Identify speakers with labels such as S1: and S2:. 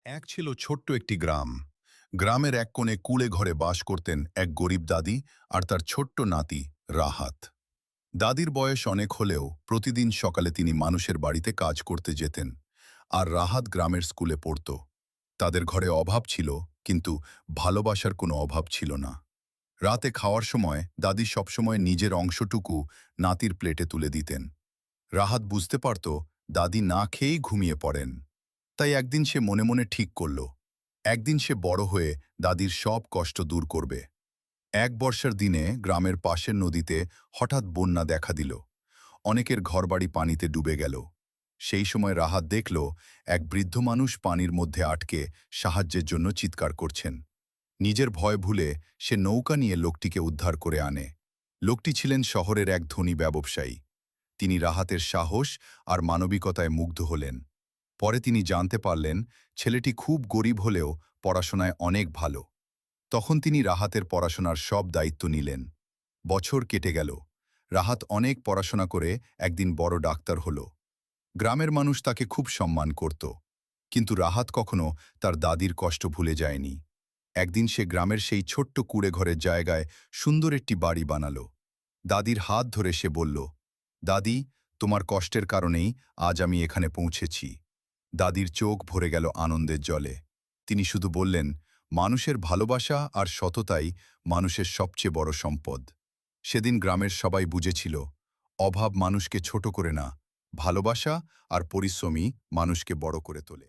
S1: এক ছিল ছোট্ট একটি গ্রাম। গ্রামের এক কোণে কুড়ে ঘরে বাস করতেন এক গরিব দাদি আর তার ছোট্ট নাতি রাহাত। দাদির বয়স অনেক হলেও প্রতিদিন সকালে তিনি মানুষের বাড়িতে কাজ করতে যেতেন, আর রাহাত গ্রামের স্কুলে পড়ত। তাদের ঘরে অভাব ছিল, কিন্তু ভালোবাসার কোনো অভাব ছিল না। রাতে খাওয়ার সময় দাদি সবসময় নিজের অংশটুকু নাতির প্লেটে তুলে দিতেন। রাহাত বুঝতে পারত দাদি না খেয়েই ঘুমিয়ে পড়েন। তাই একদিন সে মনে মনে ঠিক করল, একদিন সে বড় হয়ে দাদির সব কষ্ট দূর করবে। এক বর্ষার দিনে গ্রামের পাশের নদীতে হঠাৎ বন্যা দেখা দিল। অনেকের ঘরবাড়ি পানিতে ডুবে গেল। সেই সময় রাহাত দেখল এক বৃদ্ধ মানুষ পানির মধ্যে আটকে সাহায্যের জন্য চিৎকার করছেন। নিজের ভয় ভুলে সে নৌকা নিয়ে লোকটিকে উদ্ধার করে আনে। লোকটি ছিলেন শহরের এক ধনী ব্যবসায়ী। তিনি রাহাতের সাহস আর মানবিকতায় মুগ্ধ হলেন। পরে তিনি জানতে পারলেন ছেলেটি খুব গরিব হলেও পড়াশোনায় অনেক ভালো। তখন তিনি রাহাতের পড়াশোনার সব দায়িত্ব নিলেন। বছর কেটে গেল। রাহাত অনেক পড়াশোনা করে একদিন বড় ডাক্তার হল। গ্রামের মানুষ তাকে খুব সম্মান করত। কিন্তু রাহাত কখনো তার দাদির কষ্ট ভুলে যায়নি। একদিন সে গ্রামের সেই ছোট্ট কুড়ে ঘরের জায়গায় সুন্দর একটি বাড়ি বানালো। দাদির হাত ধরে সে বলল, দাদি, তোমার কষ্টের কারণেই আজ আমি এখানে পৌঁছেছি। দাদির চোখ ভরে গেল আনন্দের জলে। তিনি শুধু বললেন, মানুষের ভালোবাসা আর সততাই মানুষের সবচেয়ে বড় সম্পদ। সেদিন গ্রামের সবাই বুঝেছিল, অভাব মানুষকে ছোট করে না, ভালোবাসা আর পরিশ্রমী মানুষকে বড় করে তোলে।